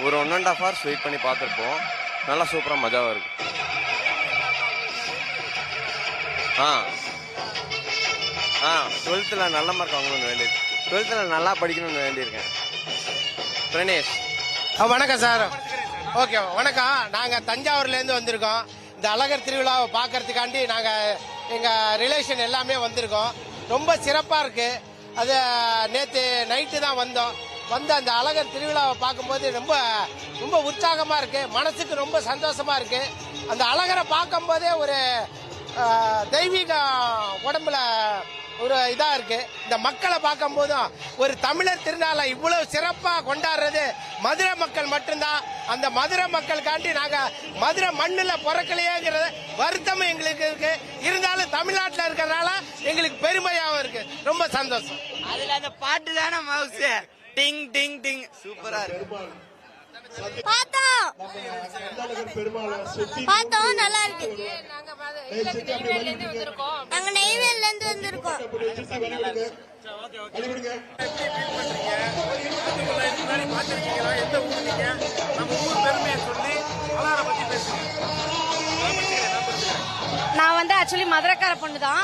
ஒரு 1.5 hours wait பண்ணி பார்த்துருப்போம். நல்லா சூப்பராக மஜாவாக இருக்கு. ஆ 12th நல்ல மார்க் வாங்கணும்னு வேண்டியிருக்கு. 12th நல்லா படிக்கணும்னு வேண்டியிருக்கேன். பிரணேஷ். வணக்கம் சார். ஓகே வணக்கம். நாங்கள் தஞ்சாவூர்லேருந்து வந்திருக்கோம். இந்த அழகர் திருவிழாவை பார்க்கறதுக்காண்டி நாங்கள் எங்கள் ரிலேஷன் எல்லாமே வந்திருக்கோம். ரொம்ப சிறப்பாக இருக்குது. அது நேற்று நைட்டு தான் வந்தோம். வந்து அந்த அழகர் திருவிழாவை பார்க்கும்போது ரொம்ப ரொம்ப உற்சாகமாக இருக்குது. மனசுக்கு ரொம்ப சந்தோஷமாக இருக்குது. அந்த அழகரை பார்க்கும்போதே ஒரு தெய்வீக உடம்புல ஒரு இதாக இருக்கு. இந்த மக்களை பார்க்கும் போதும் ஒரு தமிழர் திருநாளை இவ்வளவு சிறப்பாக கொண்டாடுறது மதுரை மக்கள் மட்டும்தான். அந்த மதுரை மக்களுக்காண்டி நாங்கள் மதுரை மண்ணில் பிறக்கலையேங்கிற வருத்தமும் எங்களுக்கு இருக்கு. இருந்தாலும் தமிழ்நாட்டில் இருக்கிறதுனால எங்களுக்கு பெருமையாகவும் இருக்கு. ரொம்ப சந்தோஷம். அதுல அந்த பாட்டு தானே மவுஸ் டிங் டிங் டிங் சூப்பரா இருக்கு. பார்த்தோம் நல்லா இருக்கு. நாங்க நெய்வேலில இருந்து வந்திருக்கோம். நான் வந்து ஆக்சுவலி மதுரைக்கார பொண்ணு தான்.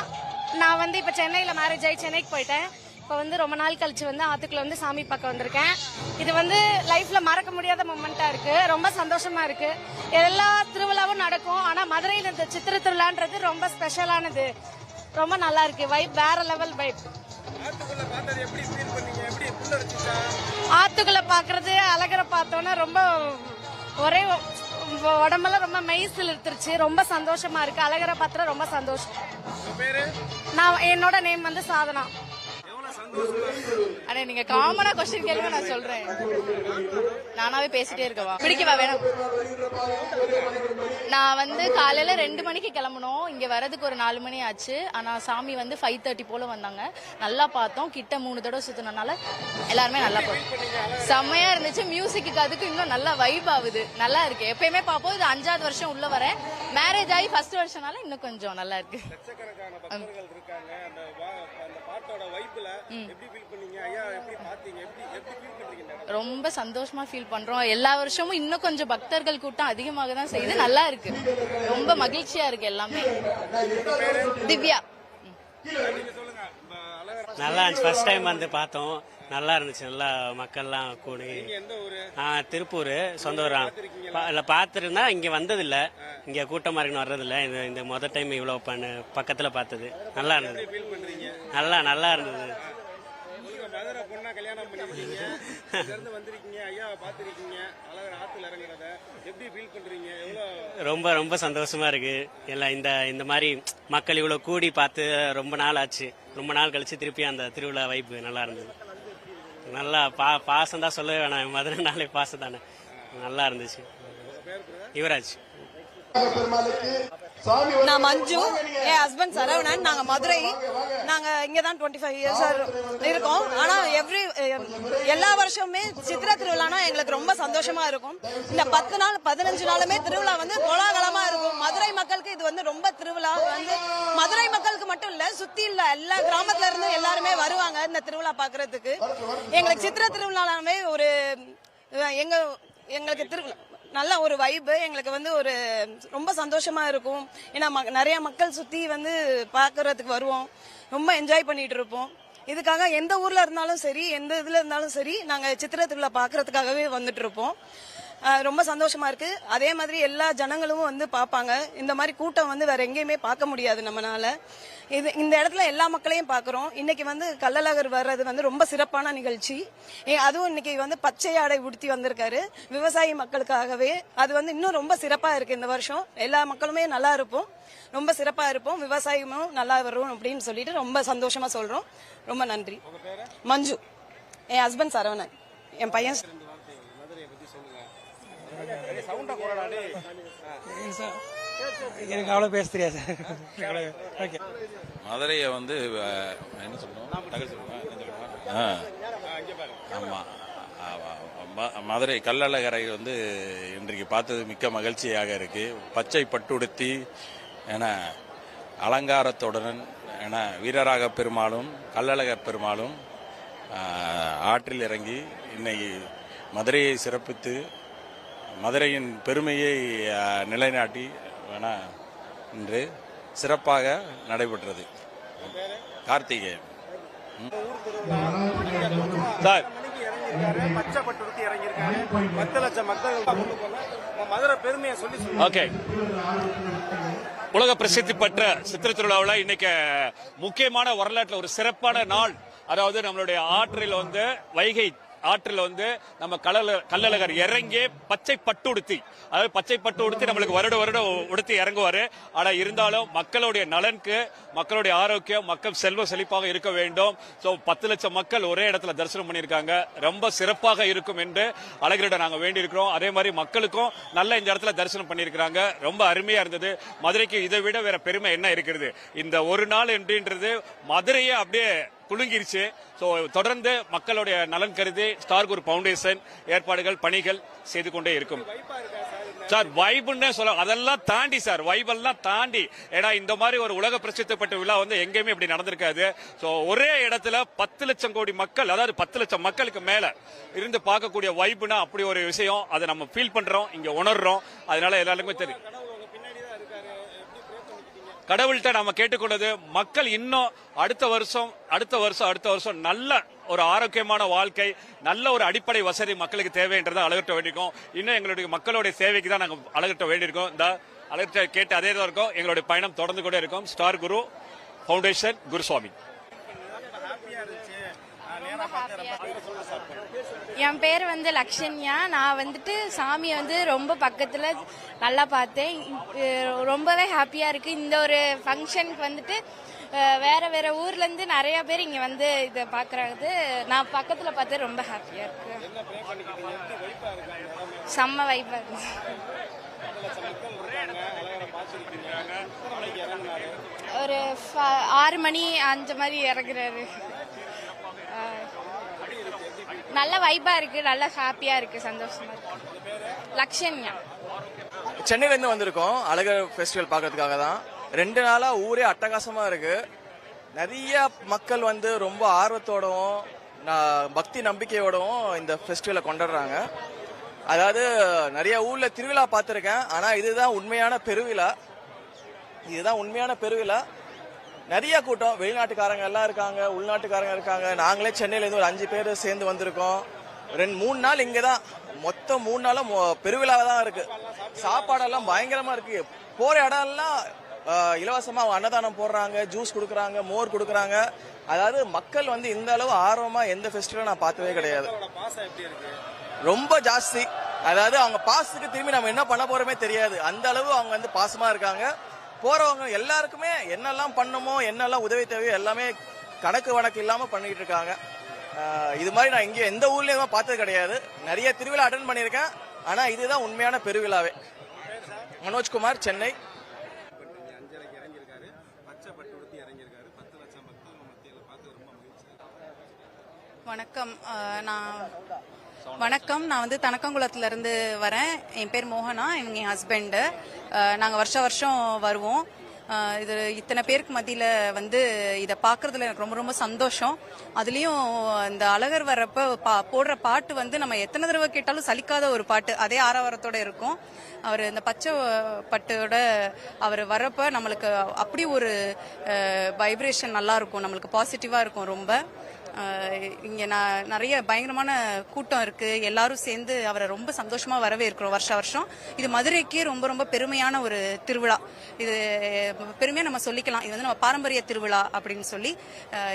நான் வந்து இப்ப சென்னையில மேரேஜ் ஆகி சென்னைக்கு போயிட்டேன். இப்போ வந்து ரொம்ப நாள் கழிச்சு வந்து ஆத்துக்குள்ள வந்து சாமி பார்க்க வந்திருக்கேன். இது வந்து லைஃப்ல மறக்க முடியாத மொமெண்டா இருக்கு. ரொம்ப சந்தோஷமா இருக்கு. எல்லா திருவிழாவும் நடக்கும். ஆனா மதுரையில் இந்த சித்திரை திருவிழான்றது ரொம்ப ஸ்பெஷலானது. ரொம்ப நல்லா இருக்கு. வைப் வேற லெவல் வைப். ஆத்துக்குள்ள பாக்குறது அழகரை பார்த்தோன்னா ரொம்ப ஒரே உடம்பெல்லாம் ரொம்ப மெய்சில் இருந்துருச்சு. ரொம்ப சந்தோஷமா இருக்கு. அழகரை பார்த்தா ரொம்ப சந்தோஷம். நான் என்னோட நேம் வந்து சாதனா. அண்ணே நீங்க காமனா கொஸ்டின் கேளுங்க, நான் சொல்றேன். நானாவே பேசிட்டே இருக்கவா? பிடிக்கவா வேணும்? நான் வந்து காலையில 2 மணிக்கு கிளம்பணும். இங்க வரதுக்கு ஒரு 4 மணி ஆச்சு. ஆனா சாமி வந்து 5:30 போல வந்தாங்க. நல்லா பார்த்தோம். கிட்ட 3 தடவை சுத்தினால எல்லாருமே நல்லா பார்த்தோம். செம்மையா இருந்துச்சு. மியூசிக்கு அதுக்கு இன்னும் நல்லா வைப் ஆகுது. நல்லா இருக்கு. எப்பயுமே பார்ப்போம். இது 5வது வருஷம் உள்ள வரேன். மேரேஜ் ஆகி ஃபர்ஸ்ட் வருஷம்னால இன்னும் கொஞ்சம் நல்லா இருக்கு. ரொம்ப சந்தோஷமா ஃபீல் பண்றோம். எல்லா வருஷமும் இன்னும் கொஞ்சம் பக்தர்கள் கூட்டம் அதிகமாக தான் செய்யுது. நல்லா இருக்கு. ரொம்ப மகிழ்ச்சியா இருக்கு எல்லாமே. திவ்யா. நல்லா இருந்துச்சு. ஃபர்ஸ்ட் டைம் வந்து பார்த்தோம். நல்லா இருந்துச்சு. நல்லா மக்கள்லாம் கூடி. திருப்பூர் சொந்த ஊர். இல்லை பார்த்துருந்தா இங்கே வந்ததில்லை. இங்கே கூட்டமாக இருக்குன்னு வர்றதில்லை. இந்த மொதல் டைம் இவ்வளோ பக்கத்தில் பார்த்தது நல்லா இருந்தது. நல்லா இருந்தது. ரொம்ப ரொம்ப சந்தோஷமா இருக்கு. எல்லாம் இந்த மாதிரி மக்கள் இவ்வளவு கூடி பார்த்து ரொம்ப நாள் ஆச்சு. ரொம்ப நாள் கழிச்சு திருப்பி அந்த திருவிழா வைப்பு நல்லா இருந்தது. நல்லா பாசம் தான் சொல்லவே வேணாம். மதுரை நாளே பாசம் தானே. நல்லா இருந்துச்சு. யுவராஜ். நான் மஞ்சு, என் ஹஸ்பண்ட் சரவணன். நாங்க மதுரை. நாங்க இங்கதான் 25 இயர்ஸ் இருக்கோம். ஆனா எல்லா வருஷமுமே சித்திரை திருவிழானா எங்களுக்கு ரொம்ப சந்தோஷமா இருக்கும். இந்த 10 நாள் 15 நாளுமே திருவிழா வந்து கோலாகலமா இருக்கும். மதுரை மக்களுக்கு இது வந்து ரொம்ப திருவிழா வந்து மதுரை மக்களுக்கு மட்டும் இல்ல, சுத்தி இல்ல எல்லா கிராமத்துல இருந்து எல்லாருமே வருவாங்க இந்த திருவிழா பாக்குறதுக்கு. எங்களுக்கு சித்திரை திருவிழாவே ஒரு எங்களுக்கு திருவிழா நல்ல ஒரு வைப்பு. எங்களுக்கு வந்து ஒரு ரொம்ப சந்தோஷமா இருக்கும். ஏன்னா நிறைய மக்கள் சுத்தி வந்து பாக்குறதுக்கு வருவோம். ரொம்ப என்ஜாய் பண்ணிட்டு இருப்போம். இதுக்காக எந்த ஊர்ல இருந்தாலும் சரி, எந்த இதுல இருந்தாலும் சரி, நாங்க சித்திரை திருவிழா பாக்குறதுக்காகவே வந்துட்டு இருப்போம். ரொம்ப சந்தோஷமா இருக்கு. அதே மாதிரி எல்லா ஜனங்களும் வந்து பாப்பாங்க. இந்த மாதிரி கூட்டம் வந்து வேற எங்கேயுமே பார்க்க முடியாது நம்மனால. இந்த இடத்துல எல்லா மக்களையும் பாக்குறோம். இன்னைக்கு வந்து கள்ளழகர் வர்றது வந்து ரொம்ப சிறப்பான நிகழ்ச்சி. அதுவும் இன்னைக்கு வந்து பச்சை ஆடை உடுத்தி வந்திருக்காரு விவசாயி மக்களுக்காகவே. அது வந்து இன்னும் ரொம்ப சிறப்பா இருக்கு. இந்த வருஷம் எல்லா மக்களுமே நல்லா இருப்போம். ரொம்ப சிறப்பா இருப்போம். விவசாயமும் நல்லா வரும் அப்படின்னு சொல்லிட்டு ரொம்ப சந்தோஷமா சொல்றோம். ரொம்ப நன்றி. மஞ்சு. என் ஹஸ்பண்ட் சரவணன். என் பையன் எனக்கு அவ்வளோ பேச தெரியாது. மதுரையை வந்து என்ன சொல்லணும், ஆமாம், மதுரை கள்ளழகரை வந்து இன்றைக்கு பார்த்தது மிக்க மகிழ்ச்சியாக இருக்கு. பச்சை பட்டுடுத்தி என அலங்காரத்துடன் என வீரராக பெருமாளும் கள்ளழகர் பெருமாளும் ஆற்றில் இறங்கி இன்னைக்கு மதுரையை சிறப்பித்து மதுரையின் பெருமையை நிலைநாட்டி வேணா இன்று சிறப்பாக நடைபெற்றது. கார்த்திகேயன். சார் பச்சை பட்டு இறங்கியிருக்காரு. 10 லட்சம் மக்கள் மதுரை பெருமையை சொல்லி ஓகே. உலக பிரசித்தி பெற்ற சித்திரை திருவிழாவில் இன்னைக்கு முக்கியமான வரலாற்றில் ஒரு சிறப்பான நாள். அதாவது நம்மளுடைய ஆற்றில் வந்து வைகை ஆற்றில் வந்து நம்ம கள்ளழகர் இறங்கி பச்சை பட்டு உடுத்தி, அதாவது பச்சை பட்டு உடுத்தி நம்மளுக்கு வருடம் உடுத்தி இறங்குவாரு. ஆனா இருந்தாலும் மக்களுடைய நலனுக்கு, மக்களுடைய ஆரோக்கியம், மக்கள் செல்வ செழிப்பாக இருக்க வேண்டும். ஸோ 10 லட்சம் மக்கள் ஒரே இடத்துல தரிசனம் பண்ணியிருக்காங்க. ரொம்ப சிறப்பாக இருக்கும் என்று அழகரிடம் நாங்கள் வேண்டியிருக்கிறோம். அதே மாதிரி மக்களுக்கும் நல்ல இந்த இடத்துல தரிசனம் பண்ணியிருக்கிறாங்க. ரொம்ப அருமையா இருந்தது. மதுரைக்கு இதை விட வேற பெருமை என்ன இருக்கிறது? இந்த ஒரு நாள் என்றது மதுரையே அப்படியே குலுங்கிருச்சு. ஸோ தொடர்ந்து மக்களுடைய நலன் கருதி ஸ்டார் குரு ஃபவுண்டேஷன் ஏற்பாடுகள் பணிகள் செய்து கொண்டே இருக்கும். சார் வைப்னே சொல்ல, அதெல்லாம் தாண்டி சார், வைபெல்லாம் தாண்டி. ஏன்னா இந்த மாதிரி ஒரு உலக பிரசித்தி பெற்ற விழா வந்து எங்கேயுமே இப்படி நடந்திருக்காது. ஸோ ஒரே இடத்துல 10 லட்சம் கோடி மக்கள், அதாவது 10 லட்சம் மக்களுக்கு மேல இருந்து பார்க்கக்கூடிய வைப்னா அப்படி ஒரு விஷயம். அதை நம்ம ஃபீல் பண்றோம், இங்க உணர்றோம். அதனால எல்லாருக்குமே தெரியும். கடவுள்கிட்ட நாம கேட்டுக்கொண்டது மக்கள் இன்னும் அடுத்த வருஷம் நல்ல ஒரு ஆரோக்கியமான வாழ்க்கை, நல்ல ஒரு அடிப்படை வசதி மக்களுக்கு தேவைன்றதை அழகிட்ட வேண்டியிருக்கோம். இன்னும் எங்களுடைய மக்களுடைய சேவைக்கு தான் நாங்கள் அழகிட்ட வேண்டியிருக்கோம். இந்த அழகிட்ட கேட்டு அதே தான் இருக்கும். எங்களுடைய பயணம் தொடர்ந்து கொண்டே இருக்கும். ஸ்டார் குரு ஃபவுண்டேஷன் குருசுவாமி. என் பேர் வந்து லக்ஷன்யா. நான் வந்துட்டு சாமியை வந்து ரொம்ப பக்கத்தில் நல்லா பார்த்தேன். ரொம்பவே ஹாப்பியாக இருக்குது. இந்த ஒரு ஃபங்க்ஷனுக்கு வந்துட்டு வேற ஊர்லேருந்து நிறைய பேர் இங்கே வந்து இதை பார்க்குறாங்க. நான் பக்கத்தில் பார்த்து ரொம்ப ஹாப்பியாக இருக்கு. செம்ம வைப்பாக இருக்கு. ஒரு 6 மணி 5 மாதிரி இறங்குறாரு. நல்ல வைபா இருக்கு, நல்ல ஹாப்பியா இருக்கு, சந்தோஷமா இருக்கு. லக்ஷன்யா. சென்னையில இருந்து வந்திருக்கோம் அழகர் ஃபெஸ்டிவல் பார்க்கறதுக்காக தான். 2 நாளா ஊரே அட்டகாசமா இருக்கு. நிறைய மக்கள் வந்து ரொம்ப ஆர்வத்தோடவும் பக்தி நம்பிக்கையோடவும் இந்த ஃபெஸ்டிவலை கொண்டாடுறாங்க. அதாவது நிறைய ஊர்ல திருவிழா பார்த்துருக்கேன், ஆனா இதுதான் உண்மையான பெருவிழா. நிறைய கூட்டம், வெளிநாட்டுக்காரங்க எல்லாம் இருக்காங்க, உள்நாட்டுக்காரங்க இருக்காங்க. நாங்களே சென்னையில இருந்து ஒரு 5 பேர் சேர்ந்து வந்திருக்கோம். 2-3 நாள் இங்கதான், மொத்தம் 3 நாளும் பெருவிழாவா தான் இருக்கு. சாப்பாடெல்லாம் பயங்கரமா இருக்கு. போற இடம் எல்லாம் இலவசமா அன்னதானம் போடுறாங்க, ஜூஸ் கொடுக்குறாங்க, மோர் கொடுக்குறாங்க. அதாவது மக்கள் வந்து இந்த அளவு ஆர்வமா எந்த ஃபெஸ்டிவலும் நான் பார்த்ததே கிடையாது. ரொம்ப ஜாஸ்தி. அதாவது அவங்க பாசத்துக்கு திரும்பி நம்ம என்ன பண்ண போறோமே தெரியாது, அந்த அளவு அவங்க வந்து பாசமா இருக்காங்க. போறவங்க எல்லாருக்குமே என்னெல்லாம் பண்ணுமோ, என்னெல்லாம் உதவி தேவையோ எல்லாமே கணக்கு வழக்கு இல்லாம பண்ணிட்டு இருக்காங்க. இது மாதிரி நான் இங்க எந்த ஊர்லயுமே பார்த்தது கிடையாது. நிறைய திருவிழா அட்டன் பண்ணியிருக்கேன், ஆனா இதுதான் உண்மையான பெருவிழாவே. மனோஜ்குமார், சென்னை. வணக்கம். நான் வந்து தனக்கங்குளத்துல இருந்து வரேன். என் பேர் மோகனா, இவங்க என் ஹஸ்பண்டு. நாங்கள் வருஷம் வருவோம். இது இத்தனை பேருக்கு மத்தியில் வந்து இதை பார்க்கறதுல எனக்கு ரொம்ப ரொம்ப சந்தோஷம். அதுலேயும் இந்த அழகர் வர்றப்ப போடுற பாட்டு வந்து நம்ம எத்தனை தடவை கேட்டாலும் சலிக்காத ஒரு பாட்டு, அதே ஆரவாரத்தோட இருக்கும். அவர் இந்த பச்சை பட்டோட அவர் வர்றப்ப நம்மளுக்கு அப்படி ஒரு வைப்ரேஷன் நல்லா இருக்கும், நம்மளுக்கு பாசிட்டிவாக இருக்கும் ரொம்ப. இங்கே நிறைய பயங்கரமான கூட்டம் இருக்கு. எல்லாரும் சேர்ந்து அவரை ரொம்ப சந்தோஷமா வரவேற்கிறோம் வருஷம். இது மதுரைக்கு ரொம்ப ரொம்ப பெருமையான ஒரு திருவிழா. இது பெருமையா நம்ம சொல்லிக்கலாம். இது வந்து நம்ம பாரம்பரிய திருவிழா அப்படின்னு சொல்லி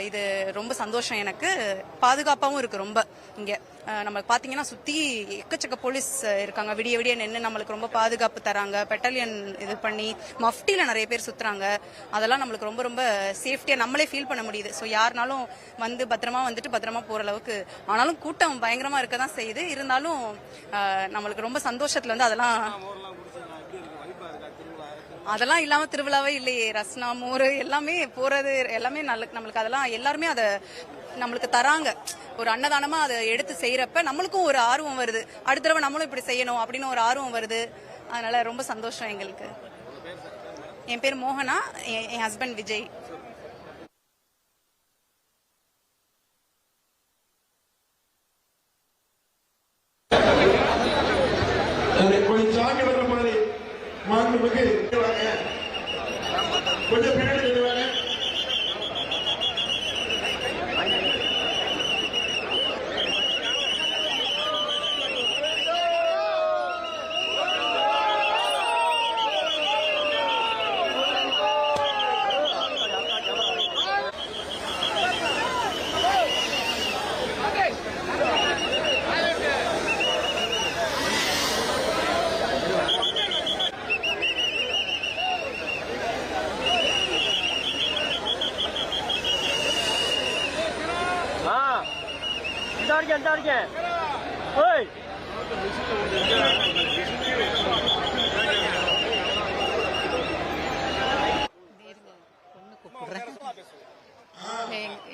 இது ரொம்ப சந்தோஷம். எனக்கு பாதுகாப்பாகவும் இருக்கு ரொம்ப. இங்க நம்ம பாத்தீங்கன்னா சுத்தி எக்கச்சக்க போலீஸ் இருக்காங்க, விடிய நின்று நம்மளுக்கு ரொம்ப பாதுகாப்பு தராங்க. பெட்டாலியன் இது பண்ணி மஃப்டில நிறைய பேர் சுத்துறாங்க. அதெல்லாம் நம்மளுக்கு ரொம்ப ரொம்ப சேஃப்டியா நம்மளே ஃபீல் பண்ண முடியுது. ஸோ யாருனாலும் வந்து பத்திரமா வந்துட்டு பத்திரமா போற அளவுக்கு. ஆனாலும் கூட்டம் பயங்கரமா இருக்க தான் செய்யுது. இருந்தாலும் நம்மளுக்கு ரொம்ப சந்தோஷத்துல வந்து அதெல்லாம் இல்லாம திருவிழாவே இல்லையே. ரஸ்னா, மோர் எல்லாமே போறது எல்லாமே நம்மளுக்கு அதெல்லாம் எல்லாருமே அதை நம்மளுக்கு தராங்க. ஒரு அன்னதானமா அதை எடுத்து செய்யறப்ப நம்மளுக்கும் ஒரு ஆர்வம் வருது, அடுத்த தடவை நம்மளும் இப்படி செய்யணும் அப்படின்னு ஒரு ஆர்வம் வருது. அதனால ரொம்ப சந்தோஷம் எங்களுக்கு. என் பேர் மோகனா, என் ஹஸ்பண்ட் விஜய். ஒரு மாண்புமிகு கொஞ்சம் பின்னாடி சொல்லுவாங்க.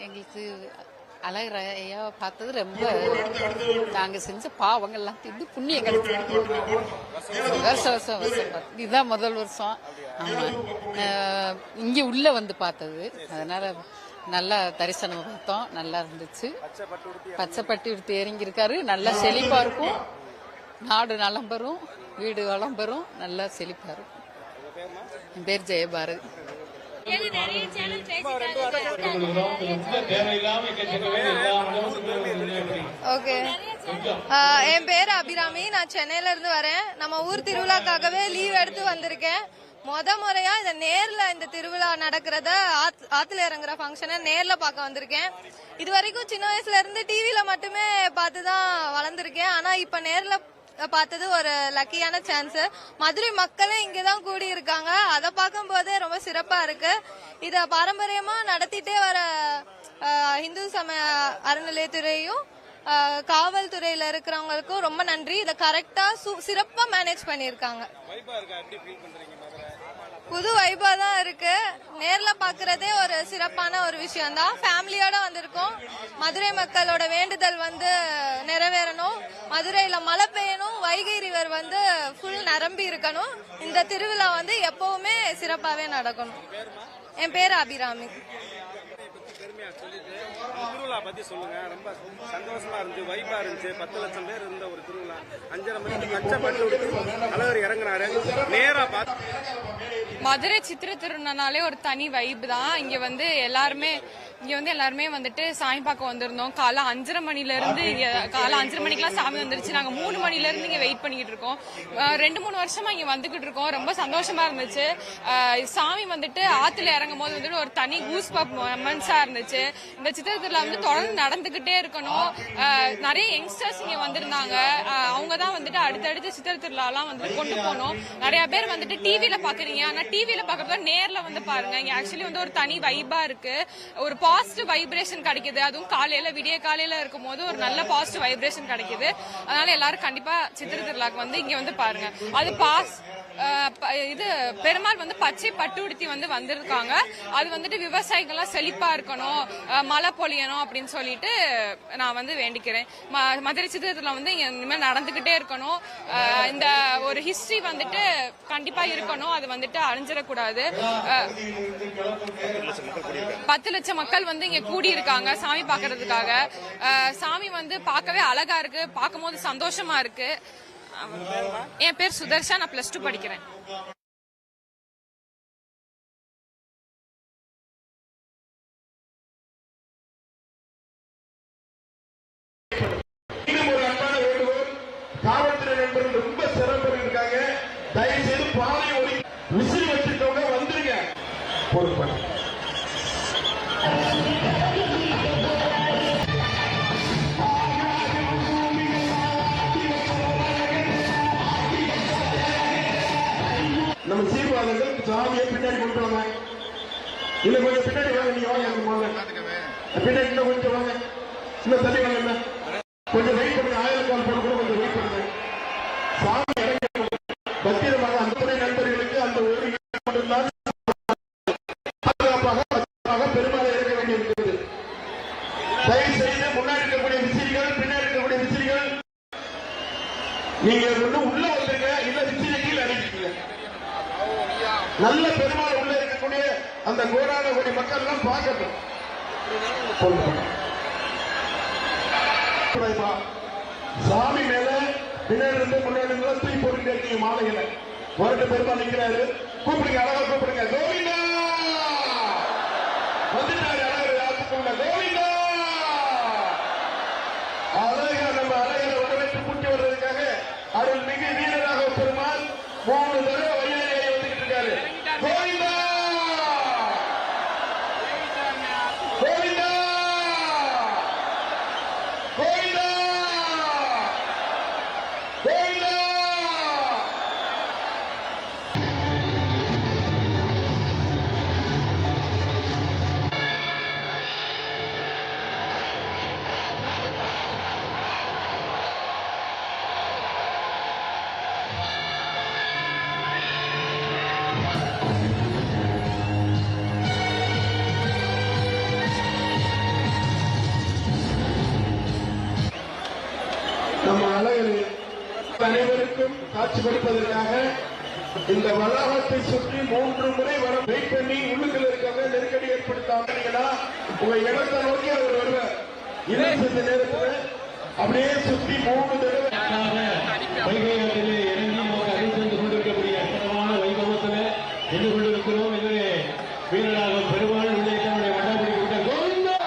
எங்களுக்கு அழகர் ஐயா பார்த்தது ரொம்ப நாங்க செஞ்ச பாவங்கள்லாம் திண்டு புண்ணியம் கிடைச்சது. வருஷம் இதுதான் முதல் வருஷம். ஆமா, இங்க உள்ள வந்து பார்த்தது. அதனால நல்லா தரிசனம் பார்த்தோம், நல்லா இருந்துச்சு. பச்சை பட்டு எடுத்து இறங்கியிருக்காரு. நல்லா செழிப்பா இருக்கும், நாடு நலம் பெறும், வீடு வளம் பெறும், நல்லா செழிப்பா இருக்கும். என் பேர் ஜெயபாரதி. ஓகே, என் பேர் அபிராமி. நான் சென்னையில இருந்து வரேன். நம்ம ஊர் திருவிழாக்காகவே லீவ் எடுத்து வந்திருக்கேன். முறையா இந்த நேர்ல இந்த திருவிழா நடக்கிறத ஆத்துல இறங்குற ஃபங்க்ஷனை நேர்ல பார்க்க வந்திருக்கேன். இது வரைக்கும் சின்ன வயசுல இருந்து டிவில மட்டுமே பார்த்துதான் வளர்ந்துருக்கேன். ஆனா இப்ப நேர்ல பார்த்தது ஒரு லக்கியான சான்ஸ். மதுரை மக்களே இங்கதான் கூடி இருக்காங்க. அதை பார்க்கும் போதே ரொம்ப சிறப்பா இருக்கு. இத பாரம்பரியமா நடத்திட்டே வர இந்து சமய அறநிலையத்துறையும் காவல்துறையில இருக்கிறவங்களுக்கும் ரொம்ப நன்றி. இதை கரெக்டா சிறப்பா மேனேஜ் பண்ணிருக்காங்க. புது வைபா தான் இருக்கு. நேர்ல பாக்குறதே ஒரு சிறப்பான ஒரு விஷயம் தான். ஃபேமிலியோட வந்திருக்கோம். மதுரை மக்களோட வேண்டுதல் நிறைவேறணும். மதுரையில மழை பெய்யணும், வைகை ரிவர் ஃபுல் நிரம்பி இருக்கணும். இந்த திருவிழா எப்பவுமே சிறப்பாவே நடக்கணும். என் பேரு அபிராமி. திருவிழா பத்தி சொல்லுங்க. ரொம்ப சந்தோஷமா இருந்துச்சு, வைபா இருந்துச்சு. 10 லட்சம் பேர் இருந்த ஒரு திருவிழா. 5:30 மணிக்கு பச்சை பட்டு அழகர் இறங்குனாரு. நேரா பார்த்து மதுரை சித்திர திருநாளே ஒரு தனி வைப் தான். இங்க எல்லாருமே சாமி பார்க்க வந்திருந்தோம். காலை 5:30 மணில இருந்து காலை 5:30 மணிக்கெல்லாம் சாமி வந்துருச்சு. நாங்க 3 மணில இருந்து இங்க வெயிட் பண்ணிட்டு இருக்கோம். 2-3 வருஷமா இங்க வந்துகிட்டு இருக்கோம். ரொம்ப சந்தோஷமா இருந்துச்சு. சாமி ஆத்துல இறங்கும் போது ஒரு தனி கூஸ் பம்ப் மொமெண்ட்ஸா இருந்துச்சு. இந்த சித்திர திருவிழா தொடர்ந்து நடந்துகிட்டே இருக்கணும். நிறைய யங்ஸ்டர்ஸ் இங்க வந்திருந்தாங்க. அவங்க தான் அடுத்தடுத்து சித்திர திருவிழாலாம் கொண்டு போகணும். நிறைய பேர் டிவில பாக்குறீங்க. ஆனா டிவில பாக்குறத நேர்ல பாருங்க. இங்க ஆக்சுவலி ஒரு தனி வைபா இருக்கு. ஒரு பாசிட்டிவ் வைப்ரேஷன் கிடைக்குது. அதுவும் காலையில விடிய காலையில இருக்கும் போது ஒரு நல்ல பாசிட்டிவ் வைப்ரேஷன் கிடைக்குது. அதனால எல்லாரும் கண்டிப்பா சித்திர திருவிழாக்கு இங்க பாருங்க. அது இது பெருமாள் பச்சை பட்டு உடுத்தி வந்திருக்காங்க. அது விவசாயிகள்லாம் செழிப்பா இருக்கணும், மழை பொழியணும் அப்படின்னு சொல்லிட்டு நான் வேண்டிக்கிறேன். மதுரை சித்திரத்துல இங்க இனிமேல் நடந்துகிட்டே இருக்கணும். இந்த ஒரு ஹிஸ்டரி கண்டிப்பா இருக்கணும். அது அழிஞ்சிடக்கூடாது. 10 லட்சம் மக்கள் இங்க கூடி இருக்காங்க சாமி பாக்குறதுக்காக. சாமி பார்க்கவே அழகா இருக்கு, பார்க்கும் போது சந்தோஷமா இருக்கு. என் பேர் சுதர்ஷா. நான் +2 படிக்கிறேன். காவல்துறை நண்பர்கள் ரொம்ப சிறப்பு இருக்காங்க. தயவு செய்து பாலை ஒளி விசிறி வச்சிருக்கவங்க வந்துருங்க. பொறுப்பு நம்ம சீர்வாதங்கள் சாமியை பின்னாடி கொண்டு வாங்க. இல்ல கொஞ்சம் பின்னாடி வாங்க. நீங்க வாங்க, பின்னாடி இன்னும் கொஞ்சம் வாங்க. இன்னும் தள்ளி வாங்க. கொஞ்சம் வெயிட் பண்ணுங்க. 1000 கால் போட கூட கொஞ்சம் வெயிட் பண்ணுங்க. சாமி இறங்க பத்திரமாக அந்த துறை நண்பர்களுக்கு அந்த ஒரு மட்டும்தான் பாதுகாப்பாக பெருமாளை இறக்க வேண்டியிருக்கிறது. தயவு செய்து முன்னாடி இருக்கக்கூடிய விசிறிகள், பின்னாடி இருக்கக்கூடிய விசிறிகள் நீங்க உள்ள வந்துருங்க. இல்ல விசிறி கீழே அடிக்கிறீங்க. நல்ல பெருமாள் உள்ள இருக்கக்கூடிய அந்த கோடான கோடி மக்கள் எல்லாம் பார்க்கட்டும். சாமி மேல பின்னாடி இருந்து முன்னாடி தூக்கி போட்டுட்டே இருக்கீங்க மாலைகளை. முரட்டு பெருமாள் நிற்கிறாரு. கூப்பிடுங்க, அழகா கூப்பிடுங்க. கோவிந்தா வந்துட்டாரு. அழகர் ஆத்துக்குள்ள கோவிந்தா. அழகா நம்ம அழகரை வரவேற்று கூட்டி வர்றதுக்காக அருள்மிகு வீரராக பெருமாள் 3 தடவை வையாரியை வந்துகிட்டு இருக்காரு. கோவிந்தா கோவிந்தா கோவிந்தா கோவிந்தா. நம்ம அழகர் அனைவருக்கும் காட்சி கொடுப்பதற்காக இந்த வளாகத்தை சுற்றி 3 முறை வர வெயிட் பண்ணி உள்ளுக்குள்ள இருக்காங்க. நெருக்கடி ஏற்படுத்தாங்கன்னா உங்க இடத்தை நோக்கி அவர் வருவார். இந்த நேரத்தில் அப்படியே சுற்றி 3 தடவை வைகை ஆற்றிலே இறங்கி நமக்கு அருள் சென்று கொண்டிருக்கக்கூடிய அற்புதமான வைபவத்தில் நின்று கொண்டிருக்கிறோம். எனவே வீரராக பெருமாள் உள்ளிட்ட வட்டாபடி கூட்ட கோவிந்தா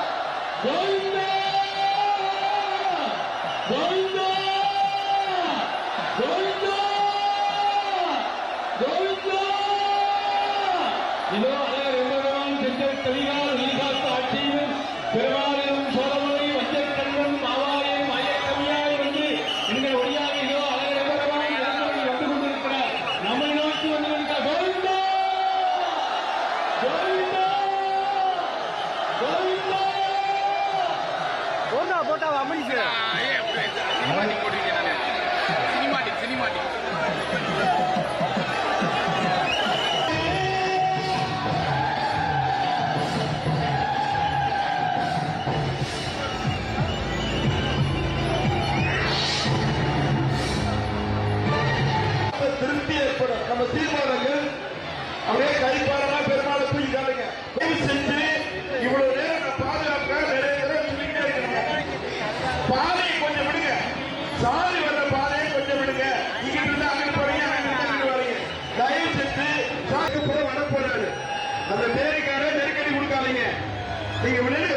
கோவிந்தா கோவிந்தா கோவிந்தா கோவிந்தா. இதோ அழகர் எம்பெருமான் செஞ்சல் கலிகால் நீகாத்த ஆட்சியும் பெருமாளும் சோழமொழி வஞ்சக்கண்ணும் மாவாரையும் மயக்கவியாய் வந்து எங்கள் ஒளியாக இதோ அழகர் எம்பெருமான் இறங்கி வந்து கொண்டிருக்கிறார். நம்மை நோக்கி வந்து கொண்டிருக்கிறார். கோவிந்தா கோவிந்தா கோவிந்தா. போட்டா அமைச்சு திருப்தி ஏற்படும். நம்ம தீர்மானங்கள் அப்படியே கைப்பாரமா பெருமாளை தூக்கி காட்டுங்க. செஞ்சு இவ்வளவு நேரம் நான் பாதுகாப்புக்காக நிறைய தடவை சொல்லிக்கிட்டே இருக்கேன். பாதையை கொஞ்சம் விடுங்க. சாலை வர்ற பாதையை கொஞ்சம் விடுங்க. இங்க இருந்து அங்க போறீங்க, அங்க இருந்து வரீங்க. தயவு செஞ்சு சாக்கு போற வர போறாரு. அந்த தேரிக்கார நெருக்கடி கொடுக்காதீங்க. நீங்க விடுங்க.